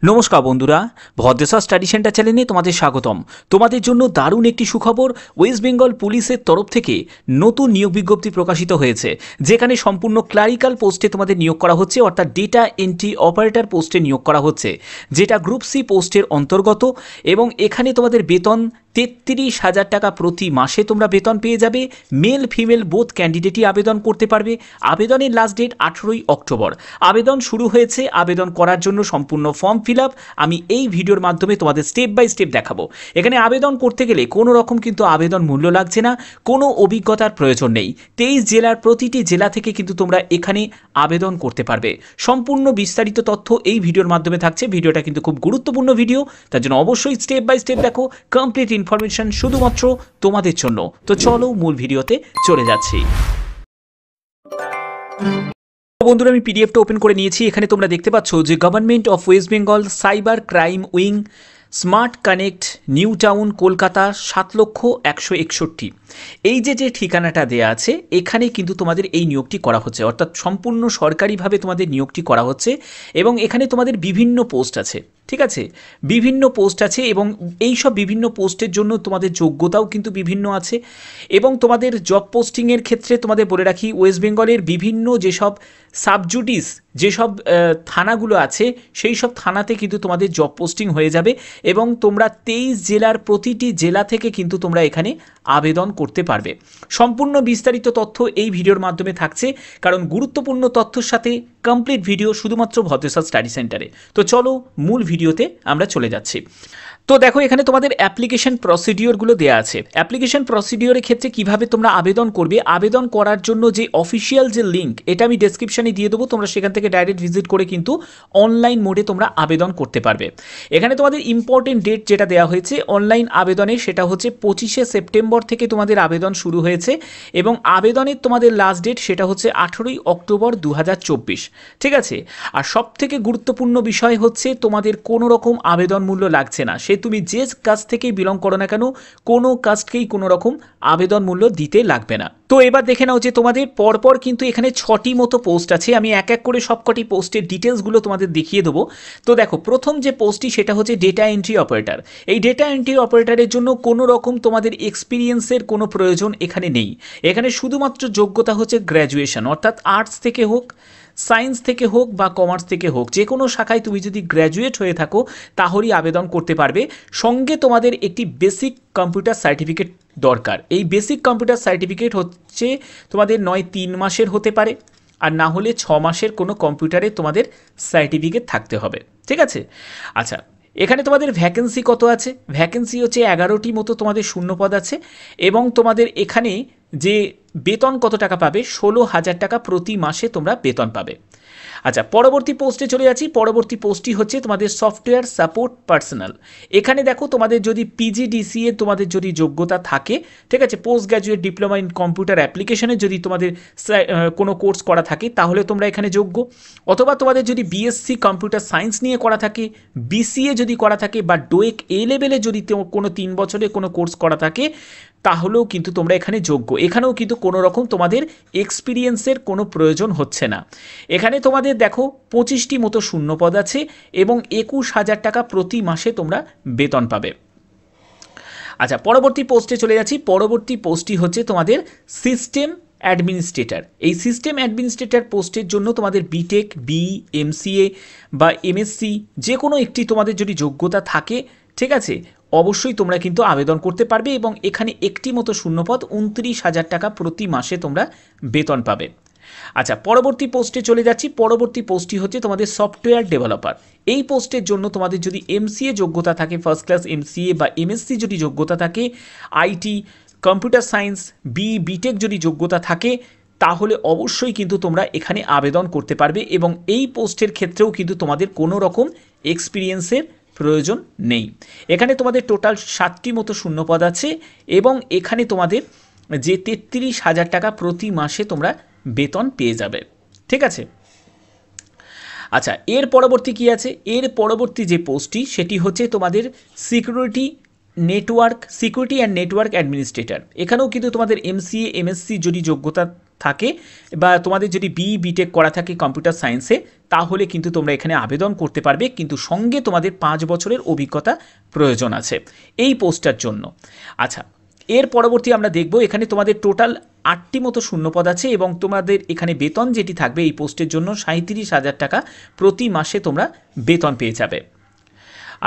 নমস্কার বন্ধুরা, Bhadreswar study centre চ্যানেলে তোমাদের স্বাগতম। তোমাদের জন্য দারুণ একটি সুখবর, ওয়েস্ট বেঙ্গল পুলিশের তরফ থেকে নতুন নিয়োগ বিজ্ঞপ্তি প্রকাশিত হয়েছে, যেখানে সম্পূর্ণ ক্লারিক্যাল পোস্টে তোমাদের নিয়োগ করা হচ্ছে, অর্থাৎ ডেটা এন্ট্রি অপারেটর পোস্টে নিয়োগ করা হচ্ছে, যেটা গ্রুপ সি পোস্টের অন্তর্গত। এবং এখানে তোমাদের বেতন 33,000 টাকা প্রতি মাসে তোমরা বেতন পেয়ে যাবে। মেল ফিমেল বোথ ক্যান্ডিডেটই আবেদন করতে পারবে। আবেদনের লাস্ট ডেট 18ই অক্টোবর। আবেদন শুরু হয়েছে। আবেদন করার জন্য সম্পূর্ণ ফর্ম ফিল আপ আমি এই ভিডিওর মাধ্যমে তোমাদের স্টেপ বাই স্টেপ দেখাবো। এখানে আবেদন করতে গেলে কোনো রকম কিন্তু আবেদন মূল্য লাগছে না, কোনো অভিজ্ঞতার প্রয়োজন নেই। 23 জেলার প্রতিটি জেলা থেকে কিন্তু তোমরা এখানে আবেদন করতে পারবে। সম্পূর্ণ বিস্তারিত তথ্য এই ভিডিওর মাধ্যমে থাকছে। ভিডিওটা কিন্তু খুব গুরুত্বপূর্ণ ভিডিও, তার জন্য অবশ্যই স্টেপ বাই স্টেপ দেখো। কমপ্লিট ইনফরমেশন শুধুমাত্র তোমাদের জন্য। তো চলো মূল ভিডিওতে চলে যাচ্ছি। বন্ধুরা, আমি পিডিএফটা ওপেন করে নিয়েছি। এখানে তোমরা দেখতে পাচ্ছ যে government of West Bengal cyber crime wing, smart connect, new town, Kolkata 7,61,061। এই যে ঠিকানাটা দেয়া আছে, এখানে কিন্তু তোমাদের এই নিয়োগটি করা হচ্ছে, অর্থাৎ সম্পূর্ণ সরকারিভাবে তোমাদের নিয়োগটি করা হচ্ছে। এবং এখানে তোমাদের বিভিন্ন পোস্ট আছে, ঠিক আছে, বিভিন্ন পোস্ট আছে। এবং এই সব বিভিন্ন পোস্টের জন্য তোমাদের যোগ্যতাও কিন্তু বিভিন্ন আছে। এবং তোমাদের জব পোস্টিংয়ের ক্ষেত্রে তোমাদের বলে রাখি, ওয়েস্ট বেঙ্গলের বিভিন্ন যেসব সাবজুডিস, যেসব থানাগুলো আছে, সেই সব থানাতে কিন্তু তোমাদের জব পোস্টিং হয়ে যাবে। এবং তোমরা 23 জেলার প্রতিটি জেলা থেকে কিন্তু তোমরা এখানে আবেদন করতে পারবে। সম্পূর্ণ বিস্তারিত তথ্য এই ভিডিওর মাধ্যমে থাকছে, কারণ গুরুত্বপূর্ণ তথ্যের সাথে কমপ্লিট ভিডিও শুধুমাত্র ভদ্রেশ্বর স্টাডি সেন্টারে। তো চলো মূল ভিডিওতে আমরা চলে যাচ্ছি। তো দেখো, এখানে তোমাদের অ্যাপ্লিকেশন প্রসিডিওরগুলো দেওয়া আছে। অ্যাপ্লিকেশন প্রসিডিওরের ক্ষেত্রে কিভাবে তোমরা আবেদন করবে, আবেদন করার জন্য যে অফিসিয়াল যে লিঙ্ক, এটা আমি ডেসক্রিপশানে দিয়ে দেবো। তোমরা সেখান থেকে ডাইরেক্ট ভিজিট করে কিন্তু অনলাইন মোডে তোমরা আবেদন করতে পারবে। এখানে তোমাদের ইম্পর্টেন্ট ডেট যেটা দেওয়া হয়েছে অনলাইন আবেদনে, সেটা হচ্ছে 25শে সেপ্টেম্বর থেকে তোমাদের আবেদন শুরু হয়েছে। এবং আবেদনের তোমাদের লাস্ট ডেট সেটা হচ্ছে 18ই অক্টোবর 2024, ঠিক আছে। আর সব থেকে গুরুত্বপূর্ণ বিষয় হচ্ছে তোমাদের কোনো রকম আবেদন মূল্য লাগছে না। তুমি যে কাজ থেকেই বিলং করো না কেন, কোনো কাজকেই কোনো রকম আবেদন মূল্য দিতে লাগবে না। তো এবার দেখে নাও যে তোমাদের পরপর কিন্তু এখানে 6টি মতো পোস্ট আছে। আমি এক এক করে সবকটি পোস্টের ডিটেলসগুলো তোমাদের দেখিয়ে দেবো। তো দেখো, প্রথম যে পোস্টটি সেটা হচ্ছে ডেটা এন্ট্রি অপারেটর। এই ডেটা এন্ট্রি অপারেটরের জন্য কোনো রকম তোমাদের এক্সপিরিয়েন্সের কোনো প্রয়োজন এখানে নেই। এখানে শুধুমাত্র যোগ্যতা হচ্ছে গ্র্যাজুয়েশন, অর্থাৎ আর্টস থেকে হোক, সায়েন্স থেকে হোক বা কমার্স থেকে হোক, যে কোনো শাখায় তুমি যদি গ্র্যাজুয়েট হয়ে থাকো তাহলেই আবেদন করতে পারবে। সঙ্গে তোমাদের একটি বেসিক কম্পিউটার সার্টিফিকেট দরকার। এই বেসিক কম্পিউটার সার্টিফিকেট হচ্ছে তোমাদের 3 মাসের হতে পারে, আর না হলে 6 মাসের কোনো কম্পিউটারে তোমাদের সার্টিফিকেট থাকতে হবে, ঠিক আছে। আচ্ছা, এখানে তোমাদের ভ্যাকেন্সি কত আছে? ভ্যাকেন্সি হচ্ছে 11টি মতো তোমাদের শূন্যপদ আছে। এবং তোমাদের এখানে যে বেতন কত টাকা পাবে, 16,000 টাকা প্রতি মাসে তোমরা বেতন পাবে। আচ্ছা, পরবর্তী পোস্টে চলে যাচ্ছি। পরবর্তী পোস্টটি হচ্ছে তোমাদের সফটওয়্যার সাপোর্ট পার্সোনাল। এখানে দেখো, তোমাদের যদি পিজিডিসিএ তোমাদের যদি যোগ্যতা থাকে, ঠিক আছে, post graduate diploma in computer অ্যাপ্লিকেশনে যদি তোমাদের কোনো কোর্স করা থাকে তাহলে তোমরা এখানে যোগ্য। অথবা তোমাদের যদি বিএসসি কম্পিউটার সায়েন্স নিয়ে করা থাকে, বিসিএ যদি করা থাকে, বা ডোয়েক এ লেভেলে যদি কোনো 3 বছরে কোনো কোর্স করা থাকে, তাহলেও কিন্তু তোমরা এখানে যোগ্য। এখানেও কিন্তু কোনো রকম তোমাদের এক্সপিরিয়েন্সের কোনো প্রয়োজন হচ্ছে না। এখানে তোমাদের দেখো 25টি মতো শূন্যপদ আছে এবং 21,000 টাকা প্রতি মাসে তোমরা বেতন পাবে। আচ্ছা, পরবর্তী পোস্টে চলে যাচ্ছি। পরবর্তী পোস্টটি হচ্ছে তোমাদের সিস্টেম অ্যাডমিনিস্ট্রেটর। এই সিস্টেম অ্যাডমিনিস্ট্রেটর পোস্টের জন্য তোমাদের বিটেক, এমসিএ বা এমএসসি যে কোনো একটি তোমাদের যদি যোগ্যতা থাকে, ঠিক আছে, অবশ্যই তোমরা কিন্তু আবেদন করতে পারবে। এবং এখানে একটি মতো শূন্যপদ, 29,000 টাকা প্রতি মাসে তোমরা বেতন পাবে। আচ্ছা, পরবর্তী পোস্টে চলে যাচ্ছি। পরবর্তী পোস্টটি হচ্ছে তোমাদের সফটওয়্যার ডেভেলপার। এই পোস্টের জন্য তোমাদের যদি এমসিএ যোগ্যতা থাকে, ফার্স্ট ক্লাস এমসিএ, বা এমএসসি যদি যোগ্যতা থাকে, আইটি, কম্পিউটার সায়েন্স, বিটেক যদি যোগ্যতা থাকে, তাহলে অবশ্যই কিন্তু তোমরা এখানে আবেদন করতে পারবে। এবং এই পোস্টের ক্ষেত্রেও কিন্তু তোমাদের কোনো রকম এক্সপিরিয়েন্সের প্রয়োজন নেই। এখানে তোমাদের টোটাল 7টি মতো শূন্যপদ আছে। এবং এখানে তোমাদের যে 33,000 টাকা প্রতি মাসে তোমরা বেতন পেয়ে যাবে, ঠিক আছে। আচ্ছা, এর পরবর্তী কি আছে? এর পরবর্তী যে পোস্টটি সেটি হচ্ছে তোমাদের সিকিউরিটি অ্যান্ড নেটওয়ার্ক অ্যাডমিনিস্ট্রেটর। এখানেও কিন্তু তোমাদের এমসিএ, এমএসসি যদি যোগ্যতা থাকে বা তোমাদের যদি বিটেক করা থাকে কম্পিউটার সায়েন্সে, তাহলে কিন্তু তোমরা এখানে আবেদন করতে পারবে, কিন্তু সঙ্গে তোমাদের 5 বছরের অভিজ্ঞতা প্রয়োজন আছে এই পোস্টটার জন্য। আচ্ছা, এর পরবর্তী আমরা দেখব এখানে তোমাদের টোটাল 8টি মতো শূন্যপদ আছে এবং তোমাদের এখানে বেতন যেটি থাকবে এই পোস্টের জন্য 37,000 টাকা প্রতি মাসে তোমরা বেতন পেয়ে যাবে।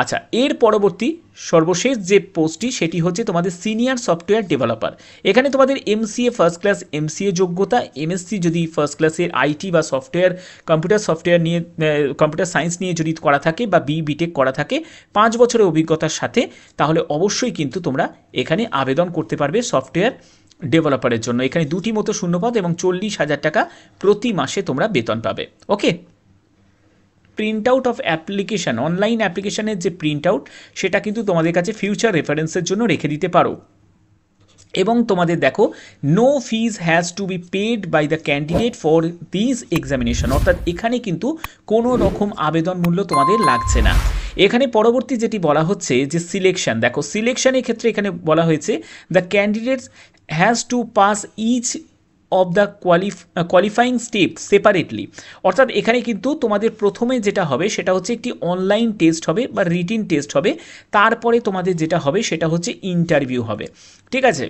আচ্ছা, এর পরবর্তী সর্বশেষ যে পোস্টটি সেটি হচ্ছে তোমাদের সিনিয়র সফটওয়্যার ডেভেলপার। এখানে তোমাদের এমসিএ ফার্স্ট ক্লাস এমসিএ যোগ্যতা, এমএসসি যদি ফার্স্ট ক্লাসের আইটি বা সফটওয়্যার কম্পিউটার সফটওয়্যার নিয়ে কম্পিউটার সায়েন্স নিয়ে যদি করা থাকে বা বিটেক করা থাকে 5 বছরের অভিজ্ঞতার সাথে, তাহলে অবশ্যই কিন্তু তোমরা এখানে আবেদন করতে পারবে সফটওয়্যার ডেভেলপারের জন্য। এখানে 2টি মতো শূন্যপদ এবং 40,000 টাকা প্রতি মাসে তোমরা বেতন পাবে। Okay, print out of application, online অ্যাপ্লিকেশানের যে প্রিন্ট আউট সেটা কিন্তু তোমাদের কাছে ফিউচার রেফারেন্সের জন্য রেখে দিতে পারো। এবং তোমাদের দেখো, no fees has to be paid by the candidate for this examination, অর্থাৎ এখানে কিন্তু কোনো রকম আবেদন মূল্য তোমাদের লাগছে না। এখানে পরবর্তী যেটি বলা হচ্ছে যে সিলেকশন, দেখো সিলেকশনের ক্ষেত্রে এখানে বলা হয়েছে the candidates has to pass each of the qualifying step separately, অর্থাৎ এখানে কিন্তু তোমাদের প্রথমে যেটা হবে সেটা হচ্ছে একটি অনলাইন টেস্ট হবে বা রিটিন টেস্ট হবে, তারপরে তোমাদের যেটা হবে সেটা হচ্ছে ইন্টারভিউ হবে। ঠিক আছে,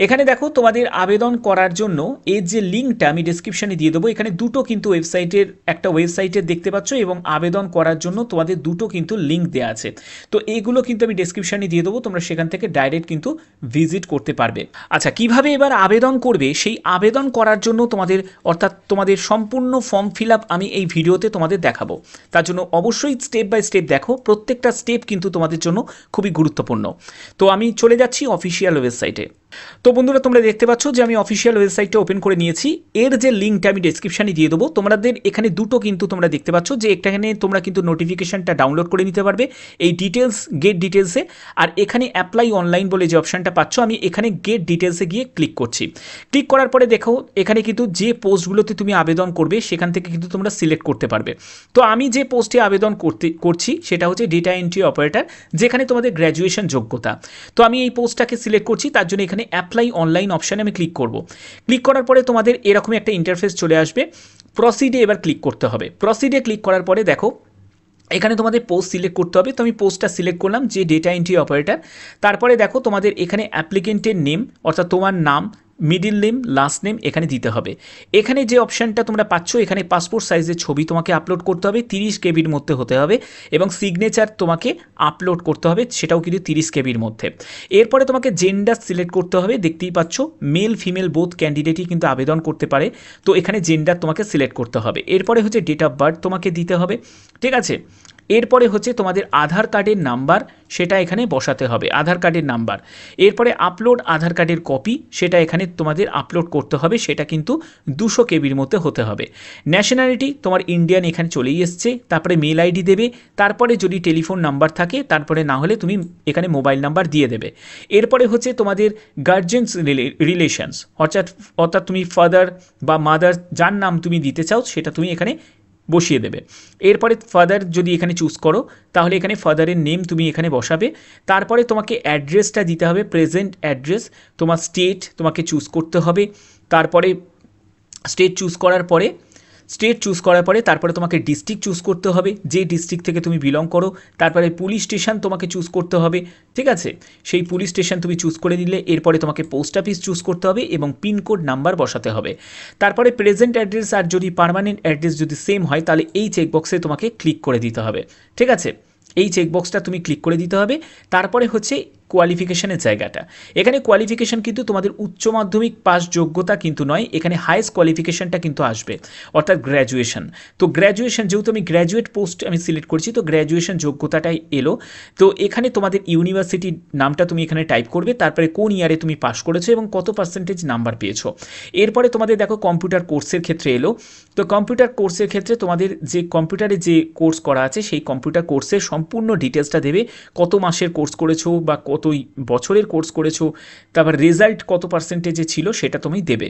এখানে দেখো তোমাদের আবেদন করার জন্য এর যে লিঙ্কটা আমি ডেসক্রিপশানে দিয়ে দেবো, এখানে দুটো কিন্তু ওয়েবসাইটের, একটা ওয়েবসাইটের দেখতে পাচ্ছ এবং আবেদন করার জন্য তোমাদের দুটো কিন্তু লিঙ্ক দেওয়া আছে। তো এইগুলো কিন্তু আমি ডেসক্রিপশানে দিয়ে দেবো, তোমরা সেখান থেকে ডাইরেক্ট কিন্তু ভিজিট করতে পারবে। আচ্ছা, কিভাবে এবার আবেদন করবে, সেই আবেদন করার জন্য তোমাদের অর্থাৎ তোমাদের সম্পূর্ণ ফর্ম ফিল আপ আমি এই ভিডিওতে তোমাদের দেখাবো। তার জন্য অবশ্যই স্টেপ বাই স্টেপ দেখো, প্রত্যেকটা স্টেপ কিন্তু তোমাদের জন্য খুবই গুরুত্বপূর্ণ। তো আমি চলে যাচ্ছি অফিসিয়াল ওয়েবসাইটে। তো বন্ধুরা, তোমরা দেখতে পাচ্ছ যে আমি অফিসিয়াল ওয়েবসাইটটা ওপেন করে নিয়েছি। এর যে লিঙ্কটা আমি ডেসক্রিপশানে দিয়ে দেবো। তোমাদের এখানে দুটো কিন্তু তোমরা দেখতে পাচ্ছ যে এখানে তোমরা কিন্তু নোটিফিকেশানটা ডাউনলোড করে নিতে পারবে এই ডিটেলস, গেট ডিটেলসে। আর এখানে অ্যাপ্লাই অনলাইন বলে যে অপশানটা পাচ্ছ, আমি এখানে গেট ডিটেলসে গিয়ে ক্লিক করছি। ক্লিক করার পরে দেখো এখানে কিন্তু যে পোস্টগুলোতে তুমি আবেদন করবে সেখান থেকে কিন্তু তোমরা সিলেক্ট করতে পারবে। তো আমি যে পোস্টে আবেদন করছি সেটা হচ্ছে ডেটা এন্ট্রি অপারেটর, যেখানে তোমাদের গ্র্যাজুয়েশন যোগ্যতা। তো আমি এই পোস্টটাকে সিলেক্ট করছি, তার জন্য এখানে অ্যাপ্লাই অনলাইন অপশানে আমি ক্লিক করব। ক্লিক করার পরে তোমাদের এরকমই একটা ইন্টারফেস চলে আসবে। প্রসিডে এবার ক্লিক করতে হবে। প্রসিডে ক্লিক করার পরে দেখো এখানে তোমাদের পোস্ট সিলেক্ট করতে হবে। তো আমি পোস্টটা সিলেক্ট করলাম যে ডেটা এন্ট্রি অপারেটর। তারপরে দেখো তোমাদের এখানে অ্যাপ্লিকেন্টের নেম, অর্থাৎ তোমার নাম, মিডিল নেম, লাস্ট নেম এখানে দিতে হবে। এখানে যে অপশানটা তোমরা পাচ্ছ, এখানে পাসপোর্ট সাইজের ছবি তোমাকে আপলোড করতে হবে, 30 কেবির মধ্যে হতে হবে, এবং সিগনেচার তোমাকে আপলোড করতে হবে, সেটাও কিন্তু 30 কেবির মধ্যে। এরপরে তোমাকে জেন্ডার সিলেক্ট করতে হবে। দেখতেই পাচ্ছ মেল ফিমেল বোথ ক্যান্ডিডেটই কিন্তু আবেদন করতে পারে। তো এখানে জেন্ডার তোমাকে সিলেক্ট করতে হবে। এরপরে হচ্ছে ডেট অফ বার্থ তোমাকে দিতে হবে। ঠিক আছে, এরপরে হচ্ছে তোমাদের আধার কার্ডের নাম্বার, সেটা এখানে বসাতে হবে, আধার কার্ডের নাম্বার। এরপরে আপলোড আধার কার্ডের কপি, সেটা এখানে তোমাদের আপলোড করতে হবে, সেটা কিন্তু 200 কেবির মধ্যে হতে হবে। ন্যাশনালিটি তোমার ইন্ডিয়ান এখানে চলেই এসছে। তারপরে মেল আইডি দেবে, তারপরে যদি টেলিফোন নাম্বার থাকে, তারপরে না হলে তুমি এখানে মোবাইল নাম্বার দিয়ে দেবে। এরপরে হচ্ছে তোমাদের গার্জেন্স রিলেশনস, অর্থাৎ তুমি ফাদার বা মাদার যার নাম তুমি দিতে চাও সেটা তুমি এখানে বসিয়ে দেবে। এরপরে ফাদার যদি এখানে চুজ করো, তাহলে এখানে ফাদারের নেম তুমি এখানে বসাবে। তারপরে তোমাকে অ্যাড্রেসটা দিতে হবে, প্রেজেন্ট অ্যাড্রেস। তোমার স্টেট তোমাকে চুজ করতে হবে। তারপরে স্টেট চুজ করার পরে তারপরে তোমাকে ডিস্ট্রিক্ট চুজ করতে হবে, যে ডিস্ট্রিক্ট থেকে তুমি বিলং করো। তারপরে পুলিশ স্টেশন তোমাকে চুজ করতে হবে। ঠিক আছে, সেই পুলিশ স্টেশন তুমি চুজ করে দিলে এরপরে তোমাকে পোস্ট অফিস চুজ করতে হবে এবং পিনকোড নাম্বার বসাতে হবে। তারপরে প্রেজেন্ট অ্যাড্রেস আর যদি পার্মানেন্ট অ্যাড্রেস যদি সেম হয়, তাহলে এই চেকবক্সে তোমাকে ক্লিক করে দিতে হবে। ঠিক আছে, এই চেকবক্সটা তুমি ক্লিক করে দিতে হবে। তারপরে হচ্ছে কোয়ালিফিকেশনের জায়গাটা। এখানে কোয়ালিফিকেশন কিন্তু তোমাদের উচ্চ মাধ্যমিক পাস যোগ্যতা কিন্তু নয়, এখানে হাইয়েস্ট কোয়ালিফিকেশনটা কিন্তু আসবে, অর্থাৎ গ্র্যাজুয়েশন। তো গ্র্যাজুয়েশন, যেহেতু আমি গ্র্যাজুয়েট পোস্ট আমি সিলেক্ট করছি, তো গ্র্যাজুয়েশন যোগ্যতাটাই এলো। তো এখানে তোমাদের ইউনিভার্সিটির নামটা তুমি এখানে টাইপ করবে, তারপরে কোন ইয়ারে তুমি পাস করেছো এবং কত পার্সেন্টেজ নাম্বার পেয়েছো। এরপরে তোমাদের দেখো কম্পিউটার কোর্সের ক্ষেত্রে এলো। তো কম্পিউটার কোর্সের ক্ষেত্রে তোমাদের যে কম্পিউটারে যে কোর্স করা আছে সেই কম্পিউটার কোর্সের সম্পূর্ণ ডিটেলসটা দেবে, কত মাসের কোর্স করেছো বা কত বছরের কোর্স করেছো, তারপর রেজাল্ট কত পার্সেন্টেজে ছিল সেটা তুমি দেবে।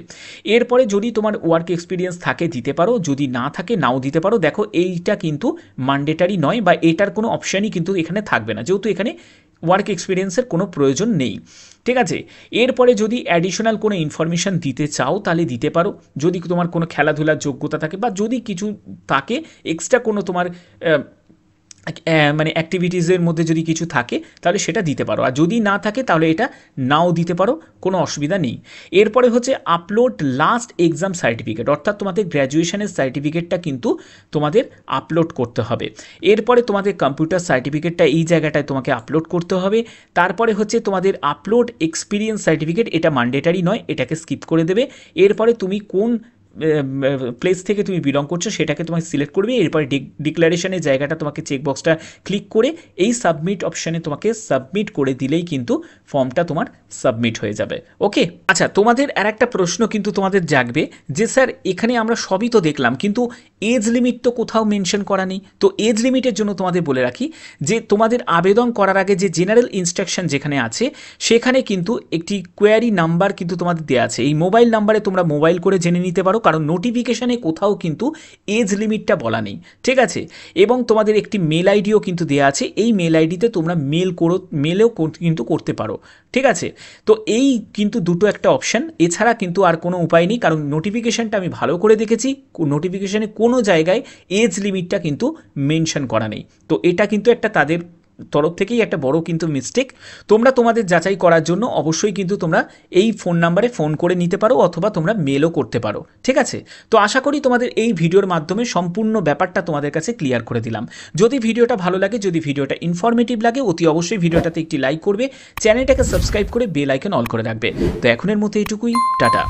এরপরে যদি তোমার ওয়ার্ক এক্সপিরিয়েন্স থাকে দিতে পারো, যদি না থাকে নাও দিতে পারো। দেখো এইটা কিন্তু ম্যান্ডেটারি নয় বা এটার কোনো অপশানই কিন্তু এখানে থাকবে না, যেহেতু এখানে ওয়ার্ক এক্সপিরিয়েন্সের কোনো প্রয়োজন নেই, ঠিক আছে। এরপরে যদি অ্যাডিশনাল কোনো ইনফরমেশান দিতে চাও তাহলে দিতে পারো, যদি তোমার কোনো খেলাধুলার যোগ্যতা থাকে বা যদি কিছু থাকে এক্সট্রা কোনো তোমার মানে অ্যাক্টিভিটিসের মধ্যে যদি কিছু থাকে তাহলে সেটা দিতে পারো, আর যদি না থাকে তাহলে এটা নাও দিতে পারো, কোনো অসুবিধা নেই। এরপরে হচ্ছে আপলোড লাস্ট এক্সাম সার্টিফিকেট, অর্থাৎ তোমাদের গ্র্যাজুয়েশনের সার্টিফিকেটটা কিন্তু তোমাদের আপলোড করতে হবে। এরপরে তোমাদের কম্পিউটার সার্টিফিকেটটা এই জায়গাটায় তোমাকে আপলোড করতে হবে। তারপরে হচ্ছে তোমাদের আপলোড এক্সপিরিয়েন্স সার্টিফিকেট, এটা ম্যান্ডেটারি নয়, এটাকে স্কিপ করে দেবে। এরপরে তুমি কোন প্লেস থেকে তুমি বিলং করছো সেটাকে তোমাকে সিলেক্ট করবে। এরপরে ডিক্লারেশনের জায়গাটা তোমাকে চেকবক্সটা ক্লিক করে এই সাবমিট অপশানে তোমাকে সাবমিট করে দিলেই কিন্তু ফর্মটা তোমার সাবমিট হয়ে যাবে। ওকে, আচ্ছা, তোমাদের আর একটা প্রশ্ন কিন্তু তোমাদের জাগবে যে স্যার এখানে আমরা সবই তো দেখলাম কিন্তু এজ লিমিট তো কোথাও মেনশন করা নেই। তো এজ লিমিটের জন্য তোমাদের বলে রাখি যে তোমাদের আবেদন করার আগে যে জেনারেল ইনস্ট্রাকশন যেখানে আছে সেখানে কিন্তু একটি কোয়ারি নাম্বার কিন্তু তোমাদের দেওয়া আছে। এই মোবাইল নাম্বারে তোমরা মোবাইল করে জেনে নিতে পারো, কারণ নোটিফিকেশানে কোথাও কিন্তু এজ লিমিটটা বলা নেই, ঠিক আছে। এবং তোমাদের একটি মেল আইডিও কিন্তু দেওয়া আছে, এই মেল আইডিতে তোমরা মেলেও কিন্তু করতে পারো, ঠিক আছে। তো এই কিন্তু দুটো একটা অপশান, এছাড়া কিন্তু আর কোনো উপায় নেই, কারণ নোটিফিকেশানটা আমি ভালো করে দেখেছি, নোটিফিকেশানে কোনো জায়গায় এজ লিমিটটা কিন্তু মেনশন করা নেই। তো এটা কিন্তু একটা তাদের তরফ থেকেই একটা বড় কিন্তু মিস্টেক। তোমরা তোমাদের যাচাই করার জন্য অবশ্যই কিন্তু তোমরা এই ফোন নাম্বারে ফোন করে নিতে পারো অথবা তোমরা মেলও করতে পারো, ঠিক আছে। তো আশা করি তোমাদের এই ভিডিওর মাধ্যমে সম্পূর্ণ ব্যাপারটা তোমাদের কাছে ক্লিয়ার করে দিলাম। যদি ভিডিওটা ভালো লাগে, যদি ভিডিওটা ইনফরমেটিভ লাগে, অতি অবশ্যই ভিডিওটাতে একটি লাইক করবে, চ্যানেলটাকে সাবস্ক্রাইব করে বেল আইকন অল করে রাখবে। তো এখনের মতো এইটুকুই, টাটা।